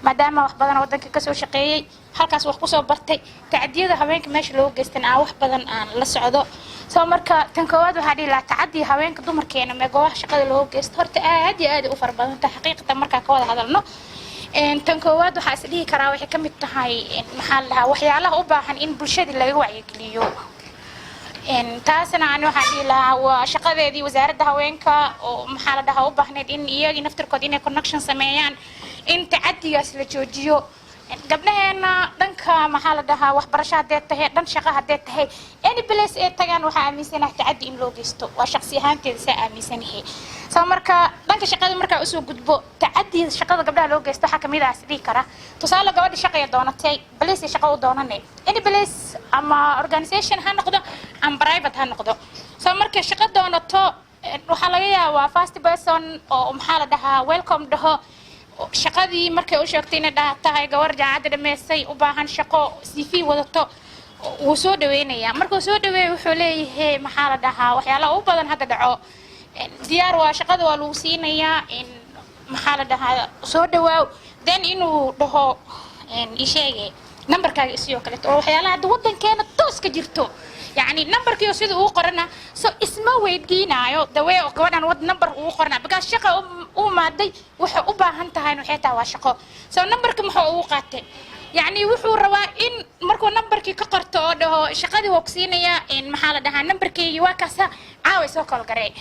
maadaama wax badan wadanka ka soo shaqeeyay halkaas wax ku soo bartay tacadiyada haweenka meesha loo geystan wax badan aan la socdo soo marka tan koowaad waxa dhila tacadi haweenka dumarkeena ma goobaha shaqada loo geysto horta aad iyo aad u farbadanta xaqiiqatan marka ka wada hadalno tan koowaad waxa is dhihi karaa waxay kamid tahay maxaa la waxyaalaha u baahan in bulshada laga wacyigeliyo taasna aan waxa dhila waa shaqadeedii wasaaradda haweenka oo maxaa la dhahaa u baahneed in iyagii naftirkood inay connection sameeyaan in tacadigaas la joojiyo gabdhaheena dhanka maxaa la dhahaa waxbarasho hadee tahay dhan shaqo hadee tahay any place ee tagaan waxa aaminsanahay tacadi in loo geysto waa shakhsi ahaanteeda saa aaminsanahay soo marka dhanka shaqada marka u soo gudbo tacadi shaqada gabdhaha loo geysto waxa kamid ah sidii kara tusaale gabadha shaqada doonatay place shaqo u doonanay any place ama organization ha noqdo ama private ha noqdo soo marka shaqo doonato waxa laga yaabaa first person oo maxaa la dhahaa welcome dhaho shaqadii markay u sheegtay inay tahay gawar jaacad dhameysay u baahan shaqo CV wadato uu soo dhaweynaya markuu soo dhaweeyo wuxuu leeyahay maxaa la dhahaa waxyaalaha u badan hadda dhaco diyaar waa shaqada waa lagu siinayaa in maxaa la dhahaa soo dhawaaw then inuu dhaho isheege numberkaaga isoo kale oo waxyaalaha hadda wadankeena toos ka jirto يعني نمبر كيو سيد او قرنا سو اسمه ويدينايو داوي او غبدان ود نمبر او قرنا بكاس شقه او مادي وخو u baahan tahay inuu xitaa waa shaqo soo numberka maxuu uu qaatay يعني wuxuu rabaa in markuu numberkii ka qorto oo dhaho shaqadii wuu siinaya in maxaa la dhahaa numberkii waa kaasa caawi soo kala garay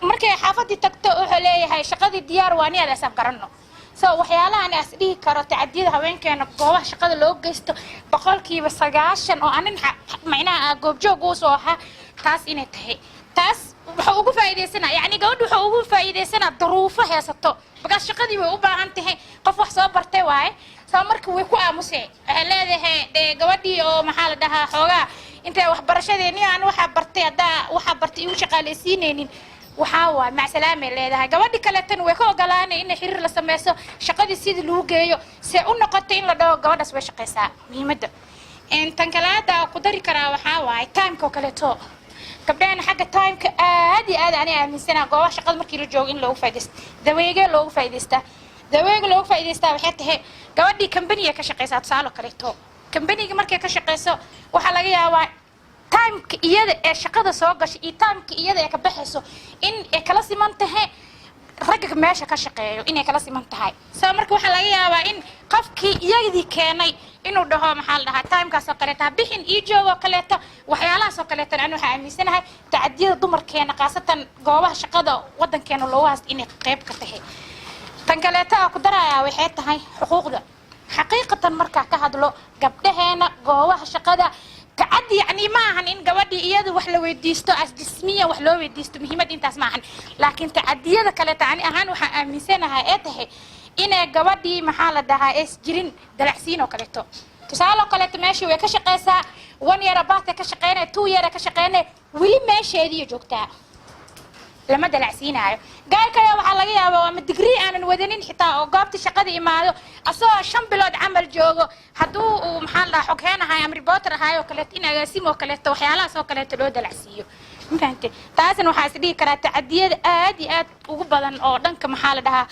markay xaafadii tagto wuxuu leeyahay shaqadii diyaar waa inay asaab garanno soo waxyaalaha aan asdhihi karo tacadiyada haweenkeena goobaha shaqada loo geysto boqolkiiba 9 oo anin macnaha goob joog uu soo aha taas inay tahay taas wuxuu ugu faa'iideysanaa yani gabadhu wuxuu ugu faa'iideysanaa duruufo heesato bagaas shaqadii way u baahan tahay qof wax soo bartay waay soo markii way ku aamusay leedahay gabadhii oo maxaa la dhahaa xoogaa intay wax barashadeeni aan waxa bartay waxa bartay uu shaqaaleysiineenin waxa waa macsalaameey leedahay gabadhii kale tan way ka ogolaanay in xiriir la sameeyo shaqadii sidii loo geeyo si u noqoto in la dhaho gabadhaas way shaqeysaa muhiimada tan kalaada ku dari karaa waxa waay time-ka kale to gabdhahan xagga time-ka aad iyo aad aan aaminsanahay goobaha shaqada markii la joogo in loogu faa'iideysto daweega loogu faa'iideysta waxay tahay gabadhii company ka shaqeysaa tusaale kale to company-ga markay ka shaqeyso waxa laga yaabaa time-ka iyada ee shaqada soo gashay iyo time-ka iyada ee ka baxayso in ay kala siman tahay ragga meesha ka shaqeeyo inay kala siman tahay soo marka waxa laga yaabaa in qofkii iyadii keenay inuu dhaho maxaa la dhahaa time-kaas oo kale taa bixin iyo joogo kale ta waxyaalahaas oo kale tan waxa aaminsanahay tacadiyada dumarkeena qaasatan goobaha shaqada wadankeena loo waas inay qayb ka tahay tan kale ta ku daraya waxay tahay xuquuqda xaqiiqatan marka ka hadlo gabdhaheena goobaha shaqada تعدي يعني ما هن إن جوادي إياه وحلا ويديستو أسدسمية وحلا ويديستو مهمة أنت اسمع هن لكن تعدي هذا كله تعني أهان وحامسينها إيه إن جوادي محل ده إس جرين دلعسين وكلته تسأله كلته ماشي ويكش قيسا 1 year بعد كش قينة 2 year كش قينة ولي ماشي هذي جوكتا لما دلعسين هاي قال كده وحلا جيا ومدقري أنا ودنين حتى وقابت شقدي إماله أصلا شن بلاد عمل جوجو هدو ومحل حكينا هاي أمري بوتر هاي وكلت إنا جاسم وكلت وحيالا سو كلت لو دلعسيو فهمت تاسن وحاسدي كرات تعديات آدي وقبلا أو دنك محل ده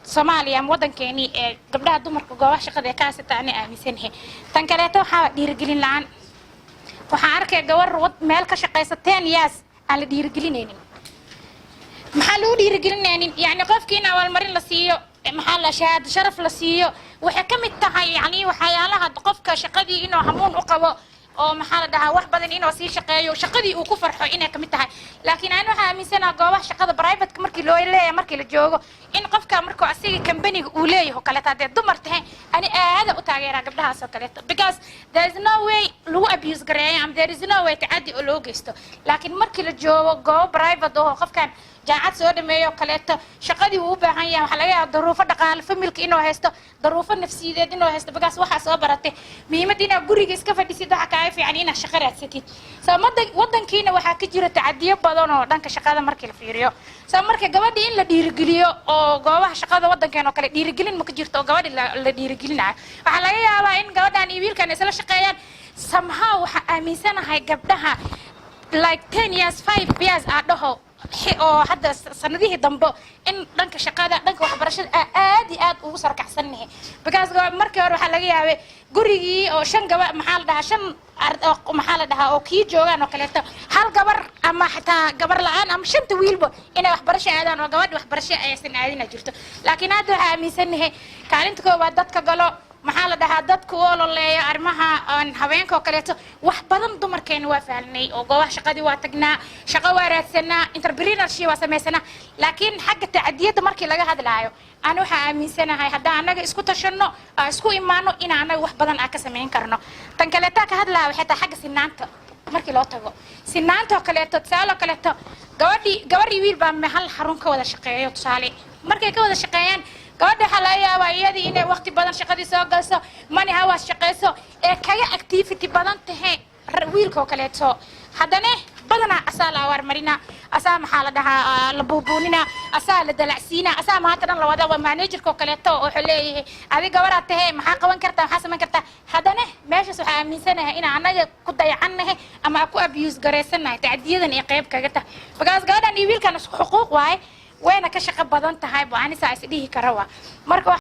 سوماليا مودن كيني قبلها دمر كجوا شقدي كاسة تاني أميسنه تنكرته حا ديرجلين لعن وحارك جوار مالك شقيستين ياس على ديرجلينين محلو ديرجلينين يعني قف كينا أول مرة لسيو محل شهادة شرف لسيو وحكم التهاي يعني وحيالها قفك شقدي إنه همون أقوى أو محل ده واحد بدن إنه سي شقيو شقدي وكفر حو إنه كم التهاي لكن أنا حامي سنة جوا شقد برايفت كمركي لو إلا مركي للجوجو إن قفك مركو أسيج كمبني وليه وكلت هذا دمرته أنا هذا أتاجر قبلها سكلت because there is no way لو abuse قرية there is no way تعدي أولوجيستو لكن مركي للجوجو جو برايفت ده قفك جاعد سود مايو كلته شقدي وباهية وحلاقي ظروف دقال فملك إنه هستو ظروف نفسية إنه هستو بقى سواء صبرته مهمة دينا جوري جس كفر دي سيدا حكاية في عنينا شقرات ستين سامدن ودن كينا وحكي جرى تعديه بدونه دانك شقادة مركي الفيريو سامرك جوادي إلا ديرجليو أو جواه شقادة ودن كانوا كله ديرجلين مكجرت أو جوادي لا ديرجلين وحلاقي على إن جوادان يبيل كان يسلا شقيان somehow أميسنا هاي قبلها like 10 years 5 years أدوه oo hadda sanadihii dambe in dhanka shaqada dhanka waxbarashada aad iyo aad ugu sarkaxsanahay because markii hore waxa laga yaabay gurigii oo shan gaba maxaa la dhahaa shan maxaa la dhahaa oo kii joogaan oo kaleeto hal gabar ama xataa gabar la'aan ama shanta wiilba inay waxbarasho aadaan oo gabadha waxbarasho aysan aadina jirto laakiin hadda waxa aaminsanahay kaalinta koowaad dadka galo maxaa la dhahaa dadku oo loleeyo arrimaha haweenka oo kaleeto wax badan dumarkeena waa faahnay oo goobaha shaqadii waa tagnaa shaqo waa raadsanaa entrepreneurship waa samaysanaa laakiin xagga tacadiyada markii laga hadlaayo aan waxa aaminsanahay haddaan anaga isku tashano isku imaano in anaga wax badan aan ka samayn karno tan kaleeto ka hadlaa waxay tahay xagga sinaanta markii loo tago sinaanta oo kaleeto tusaale oo kaleeto gabadhii wiil baa hal xarun ka wada shaqeeyo tusaale markay ka wada shaqeeyaan gabadha waxa laga yaabaa iyadii inay waqti badan shaqadii soo galso money hours shaqeyso ee kaga activity badan tahay wiilka oo kaleeto haddana badanaa asaa la warmarina asaa maxaa la dhahaa la buubuunina asaa la dalacsiina asaa maanta dhan la wada waa managerka oo kaleeto oo wuxuu leeyahay adiga gabadha tahay maxaa qaban kartaa maxaa samayn kartaa haddana meeshaas waxaa aaminsanahay in anaga ku dayacannahay ama ku abuse gareysanahay tacdiyadan ee qayb kaga tahay because gabadhan iyo wiilkan isku xuquuq waaye wayna ka shaqo badan tahay boo anisa is dhihi kara waa marka